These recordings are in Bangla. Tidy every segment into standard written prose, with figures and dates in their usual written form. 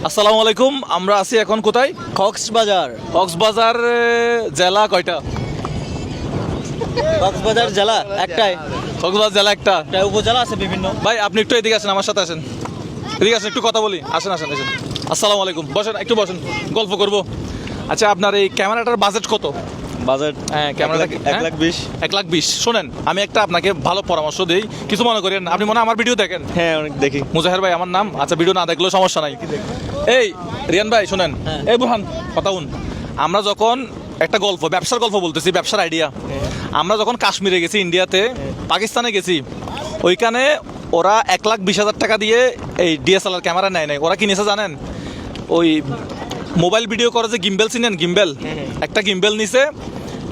আসসালামু আলাইকুম। আমরা আছি এখন কোথায়? কক্সবাজার। কক্সবাজার জেলা কয়টা? কক্সবাজার জেলা একটাই, কক্সবাজার জেলা একটা। উপজেলা আছে বিভিন্ন। ভাই আপনি একটু এদিকে আসেন, আমার সাথে আসেন, এদিকে আসেন, একটু কথা বলি। আসেন আসেন আসেন। আসসালামু আলাইকুম। বসেন, একটু বসেন, গল্প করব। আচ্ছা, আপনার এই ক্যামেরাটার বাজেট কত? বাজেট হ্যাঁ, ক্যামেরাটা 1,20,000। 1,20,000। শোনেন, আমি একটা আপনাকে ভালো পরামর্শ দিই, কিছু মনে করেন। আপনি মনে হয় আমার ভিডিও দেখেন? হ্যাঁ, অনেক দেখি। মুজাহের ভাই আমার নাম। আচ্ছা, ভিডিও না দেখলেও সমস্যা নাই। এই রিয়ান ভাই শোনেন, এই বুরহান কথা শুন। আমরা যখন একটা গল্প, ব্যবসার গল্প বলতেছি, ব্যবসার আইডিয়া। আমরা যখন কাশ্মীরে গেছি, ইন্ডিয়াতে, পাকিস্তানে গেছি, ওইখানে ওরা 1,20,000 টাকা দিয়ে এই ডিএসএলআর ক্যামেরা নেয় নাই। ওরা কিনেছে জানেন? ওই মোবাইল ভিডিও করে যে গিম্বেল চিনেন, গিম্বেল, একটা গিম্বেল নিছে,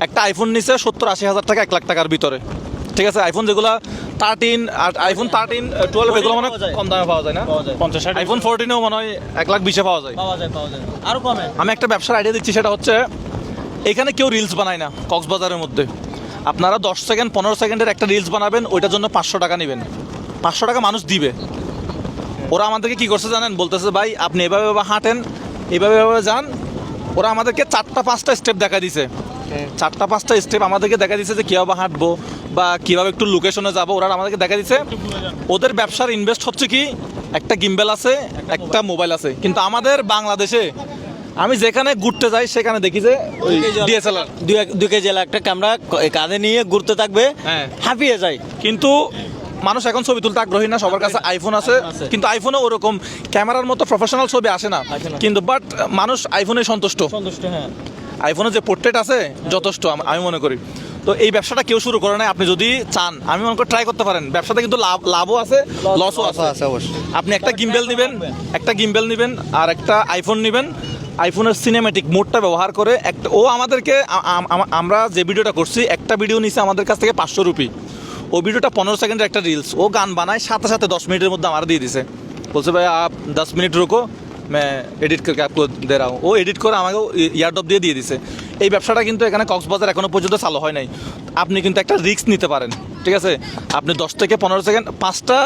একটা আইফোন নিছে 70-80 হাজার টাকা, 1 লাখ টাকার ভিতরে। ঠিক আছে, আইফোন যেগুলো 13 আর আইফোন 13, 12 এগুলো মনে হয় কম দামে পাওয়া যায় না? 50-60। আইফোন 14ও মনে হয় 1,20,000 পাওয়া যায়। আরো কমে। আমি একটা ব্যবসার আইডিয়া দিচ্ছি, সেটা হচ্ছে এখানে কেউ রিলস বানায় না কক্সবাজারের মধ্যে। আপনারা 10 সেকেন্ড 15 সেকেন্ডের একটা রিলস বানাবেন, ওইটার জন্য 500 টাকা নেবেন। 500 টাকা মানুষ দিবে। ওরা আমাদেরকে কি করছে জানেন? বলতেছে ভাই আপনি এভাবে এভাবে হাঁটেন, এভাবে এভাবে যান। ওরা আমাদেরকে 4টা-5টা স্টেপ দেখা দিছে। 4টা-5টা স্টেপ আমাদেরকে দেখা দিচ্ছে যে কীভাবে হাঁটবো বা কীভাবে একটু লোকেশনে যাবো, ওরা আমাদেরকে দেখা দিচ্ছে। ওদের ব্যবসার ইনভেস্ট হচ্ছে কি, একটা গিম্বেল আছে, একটা মোবাইল আছে। কিন্তু আমাদের বাংলাদেশে আমি যেখানে ঘুরতে যাই সেখানে দেখি যে ওই ডিএসএলআর 2 কেজি একটা ক্যামেরা কাঁধে নিয়ে ঘুরতে থাকবে, হ্যাঁ, হাঁপিয়ে যায়। কিন্তু মানুষ এখন ছবি তুলতে আগ্রহী না। সবার কাছে আইফোন আছে, কিন্তু আইফোনে ওরকম ক্যামেরার মতো প্রফেশনাল ছবি আসে না। কিন্তু বাট মানুষ আইফোনে সন্তুষ্ট। হ্যাঁ, আইফোনে যে পোর্ট্রেট আছে যথেষ্ট আমি মনে করি। তো এই ব্যবসাটা কেউ শুরু করে নাই। আপনি যদি চান, আমি মনে করি ট্রাই করতে পারেন। ব্যবসাতে কিন্তু লাভও আছে, লসও আছে। অবশ্যই। আপনি একটা গিম্বেল নেবেন আর একটা আইফোন নেবেন। আইফোনের সিনেমেটিক মোডটা ব্যবহার করে একটা আমাদেরকে আমরা যে ভিডিওটা করছি, একটা ভিডিও নিছে আমাদের কাছ থেকে 500 রুপি। ও ভিডিওটা 15 সেকেন্ডের একটা রিলস, ও গান বানায়, সাথে সাথে 10 মিনিটের মধ্যে আমার দিয়ে দিছে। বলছে ভাই আপ 10 মিনিট রুকো, मैं एडिट करके आपको दे रहा हूँ। ও এডিট করে আমাকে ইয়ারডপ দিয়ে দিছে। এই ব্যবসাটা কিন্তু এখানে কক্সবাজার এখনো পর্যন্ত চালু হয় নাই। আপনি কিন্তু একটা রিস্ক নিতে পারেন। ঠিক আছে, আপনি 10 থেকে 15 সেকেন্ড 5টা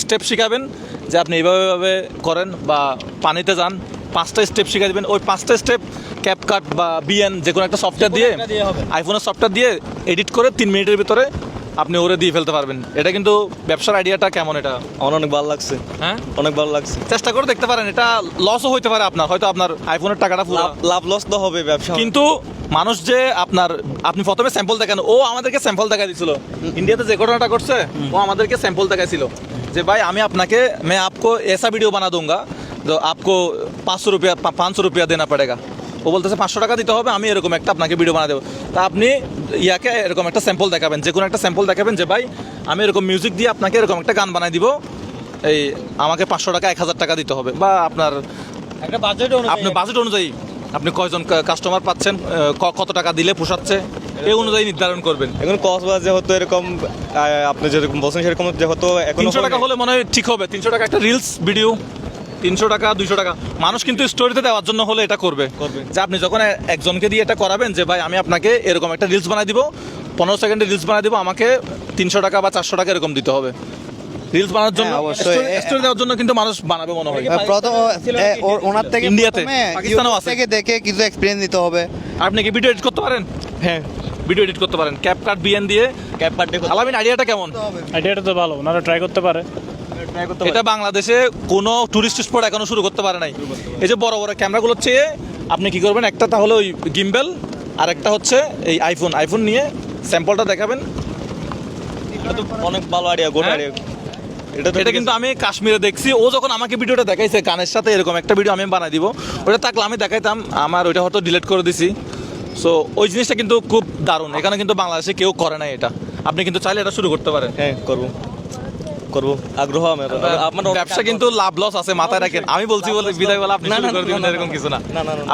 স্টেপ শিখাবেন যে আপনি এইভাবে করেন, বা পানিতে যান, 5টা স্টেপ শিখা দেবেন। ওই 5টা স্টেপ ক্যাপকাট বা বিএন যে কোনো একটা সফটওয়্যার দিয়ে, আইফোনের সফটওয়্যার দিয়ে এডিট করে 3 মিনিটের ভিতরে আপনি ওরে দিয়ে ফেলতে পারবেন। এটা কিন্তু ব্যবসার আইডিয়াটা কেমন? এটা আমার অনেক ভালো লাগছে। হ্যাঁ, অনেক ভালো লাগছে। চেষ্টা করে দেখতে পারেন। এটা লসও হইতে পারে আপনার, হয়তো আপনার আইফোনের টাকাটা পুরো লাভ লস তো হবে ব্যবসা, কিন্তু মানুষ যে আপনি প্রথমে স্যাম্পল দেখান। ও আমাদেরকে স্যাম্পল দেখা দিছিল ইন্ডিয়াতে যে ঘটনাটা করছে। ও আমাদেরকে স্যাম্পল দেখাইছিল যে ভাই আমি আপনাকে मैं आपको ऐसा वीडियो बना दूंगा जो आपको 500 रुपया देना पड़ेगा। ও বলতেছে 500 টাকা দিতে হবে, আমি এরকম একটা আপনাকে ভিডিও বানা দেবো। তা আপনি ইয়াকে এরকম একটা স্যাম্পল দেখাবেন, যে কোনো একটা স্যাম্পল দেখাবেন যে ভাই আমি এরকম মিউজিক দিয়ে আপনাকে এরকম একটা গান বানাই দিব, এই আমাকে 500 টাকা 1,000 টাকা দিতে হবে। বা আপনার একটা বাজেট আপনার বাজেট অনুযায়ী আপনি কয়জন কাস্টমার পাচ্ছেন, কত টাকা দিলে পোষাচ্ছে, এই অনুযায়ী নির্ধারণ করবেন। এখন কক্সবাজার যে হতো এরকম, আপনি যেরকম বলছেন সেরকম যে হতো, এখন 300 টাকা হলে মনে হয় ঠিক হবে। 300 টাকা একটা রিলস ভিডিও, 300 টাকা 200 টাকা। মানুষ কিন্তু স্টোরিতে দেওয়ার জন্য হলে এটা করবে যে আপনি যখন একজনকে দিয়ে এটা করাবেন যে ভাই আমি আপনাকে এরকম একটা রিলস বানাই দিব, 15 সেকেন্ডের রিলস বানাই দিব, আমাকে 300 টাকা বা 400 টাকা এরকম দিতে হবে। রিলস বানানোর জন্য, অবশ্যই স্টোরি দেওয়ার জন্য কিন্তু মানুষ বানাবে মনে হয়। প্রথম ওনার থেকে ইন্ডিয়াতে, পাকিস্তানেও আছে। থেকে দেখে কিছু এক্সপিরিয়েন্স নিতে হবে। আপনি কি ভিডিও এডিট করতে পারেন? হ্যাঁ, ভিডিও এডিট করতে পারেন ক্যাপকাট বিএন দিয়ে। ক্যাপকাট আলামিন, আইডিয়াটা কেমন? আইডিয়াটা তো ভালো, ওনারা ট্রাই করতে পারে। এটা বাংলাদেশে কোনো টুরিস্ট স্পট এখনো শুরু করতে পারে নাই। এই যে বড় বড় ক্যামেরাগুলোর চেয়ে আপনি কি করবেন, একটা তাহলে ওই গিম্বেল, আর একটা হচ্ছে এই আইফোন নিয়ে স্যাম্পলটা দেখাবেন। অনেক ভালো আইডিয়া, গুড আইডিয়া। এটা কিন্তু আমি কাশ্মীরে দেখছি। ও যখন আমাকে ভিডিওটা দেখাইছে গানের সাথে, এরকম একটা ভিডিও আমি বানাই দিব, ওটা থাকলে আমি দেখাইতাম। আমার ওইটা হয়তো ডিলিট করে দিছি। সো ওই জিনিসটা কিন্তু খুব দারুণ। এখানে কিন্তু বাংলাদেশে কেউ করে নাই এটা। আপনি কিন্তু চাইলে এটা শুরু করতে পারেন। হ্যাঁ, করবো আগ্রহ আমার। আপনার ব্যবসা কিন্তু লাভ লস আছে, মাথায় রাখেন। আমি বলছি বলে বিদায় বলে আপনি শুরু করে দিবেন এরকম কিছু না।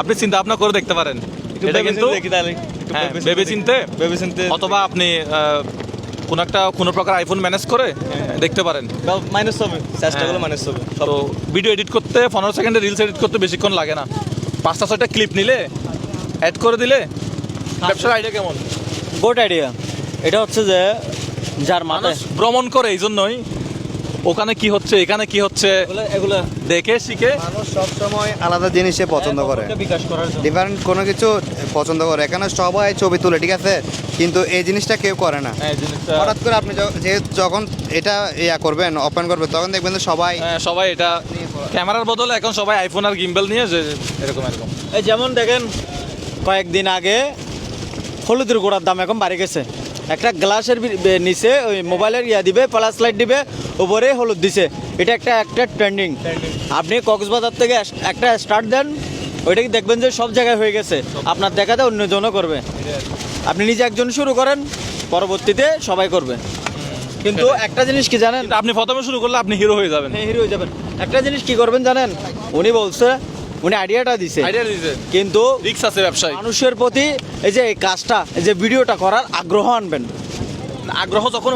আপনি চিন্তা ভাবনা করে দেখতে পারেন। এটা কিন্তু ভেবে চিনতে, অথবা আপনি কোনো প্রকার আইফোন ম্যানেজ করে দেখতে পারেন। মাইনাস হবে, চেষ্টা করলে মাইনাস হবে। তো ভিডিও এডিট করতে 15 সেকেন্ডের রিলস এডিট করতে বেশিক্ষণ লাগে না। 5টা-6টা ক্লিপ নিলে অ্যাড করে দিলে। ব্যবসার আইডিয়া কেমন? Good idea. এটা হচ্ছে যে যার মানুষ মাথায় ভ্রমণ করে, এই জন্যই ওখানে কি হচ্ছে এখানে কি হচ্ছে এগুলো দেখে শিখে মানুষ সবসময় আলাদা জিনিসে পছন্দ করে, বিকাশ করার জন্য ডিফারেন্ট কোনো কিছু পছন্দ করে। এখানে সবাই ছবি তুলে, ঠিক আছে, কিন্তু এই জিনিসটা কেউ করে না। হ্যাঁ, জিনিসটা হঠাৎ করে আপনি যখন এটা করবেন, ওপেন করবেন, তখন দেখবেন যে সবাই হ্যাঁ, সবাই এটা ক্যামেরার বদলে এখন সবাই আইফোন আর গিম্বেল নিয়ে যে এরকম এরকম এই যেমন দেখেন কয়েকদিন আগে হলুদের গোড়ার দাম এখন বাড়ে গেছে। একটা গ্লাসের নিচে ওই মোবাইলের দিবে, প্লাস লাইট দিবে, উপরে হলুদ দিছে। এটা একটা ট্রেন্ডিং। আপনি কক্সবাজার থেকে একটা স্টার্ট দেন, ওইটাকে দেখবেন যে সব জায়গায় হয়ে গেছে। আপনার দেখাতে অন্যজনও করবে। আপনি নিজে একজন শুরু করেন, পরবর্তীতে সবাই করবে। কিন্তু একটা জিনিস কি জানেন, কিন্তু আপনি প্রথমে শুরু করলে আপনি হিরো হয়ে যাবেন। হিরো হয়ে যাবেন। একটা জিনিস কি করবেন জানেন, উনি বলছে, উনি আইডিয়াটা দিছে, আইডিয়া দিয়েছে, কিন্তু রিক্স আছে ব্যবসায়। মানুষের প্রতি এই যে এই কাজটা, এই যে ভিডিওটা করার আগ্রহ আনবেন। আগ্রহ যখন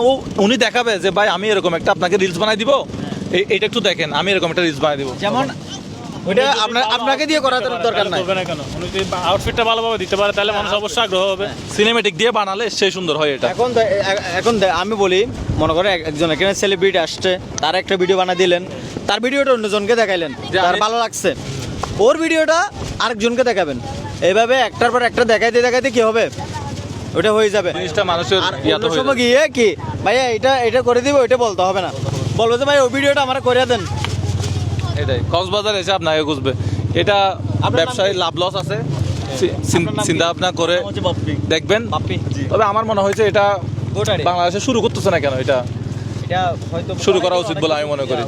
উনি দেখাবে যে ভাই আমি এরকম একটা আপনাকে রিলস বানাই দিব, এইটা একটু দেখেন, আমি এরকম একটা রিলস বানাই দিব, যেমন ওইটা আপনাকে দিয়ে করার দরকার নাই। করবে না কেন? উনি যদি আউটফিটটা ভালোভাবে দিতে পারে তাহলে মানুষ অবশ্যই আগ্রহ হবে। সিনেমেটিক দিয়ে বানালে সেই সুন্দর হয় এটা। এখন আমি বলি, মনে করে একজন এখানে সেলিব্রিটি আসছে, তার একটা ভিডিও বানিয়ে দিলেন, তার ভিডিওটা অন্যজনকে দেখাইলেন, যে তার আমি- ভালো লাগছে, ওর ভিডিওটা আরেকজনকে দেখাবেন। এইভাবে একটার পর একটা দেখাইতে দেখাইতে কি হবে, ওটা হয়ে যাবে। জিনিসটা মানুষের আর ইয়াতে অন্য হয়ে সময় যায়। গিয়ে কি ভাইয়া এটা করে দিব, ওইটা বলতে হবে না, বলবো যে ভাই ওই ভিডিওটা আমার করে দেন। এটাই কক্সবাজার এসে আপনাকে খুঁজবে। এটা আপনার ব্যবসায় নাম কি? লাভ লস আছে, আপনার নাম কি? চিন্তা ভাবনা করে নাম হচ্ছে বাপ্পি। দেখবেন। বাপ্পি। তবে আমার মনে হয়েছে এটা গোটারি। বাংলাদেশে শুরু করতেছে না কেন, এটা এটা হয়তো শুরু করা উচিত বলে আমি মনে করি।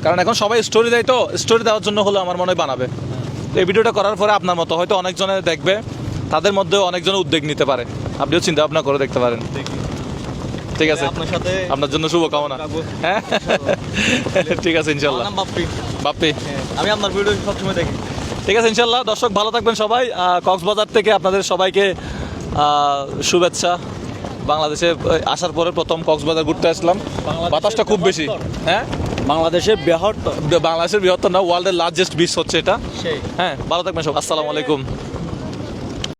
কারণ এখন সবাই স্টোরি দেয়, তো স্টোরি দেওয়ার জন্য হলো আমার মনে হয় বানাবে। তো এই ভিডিওটা করার পরে আপনার মতো হয়তো অনেকজনে দেখবে, তাদের মধ্যে অনেকজনে উদ্যোগ নিতে পারে। আপনিও চিন্তা ভাবনা করে দেখতে পারেন। ঠিক আছে, আপনার সাথে আপনার জন্য শুভকামনা। হ্যাঁ, ঠিক আছে, ইনশাল্লাহ। নাম বাপ্পি। বাপ্পি, আমি আপনার ভিডিও সবসময় দেখি। ঠিক আছে, ইনশাল্লাহ। দর্শক ভালো থাকবেন সবাই। কক্সবাজার থেকে আপনাদের সবাইকে শুভেচ্ছা। বাংলাদেশে আসার পরে প্রথম কক্সবাজার ঘুরতে আসলাম। বাতাসটা খুব বেশি। হ্যাঁ, বাংলাদেশের বৃহত্তর বাংলাদেশের বৃহত্তর না, ওয়ার্ল্ডের লার্জেস্ট বিচ হচ্ছে এটা। সেই হ্যাঁ, ভালো থাকবেন সব। আসসালামু আলাইকুম।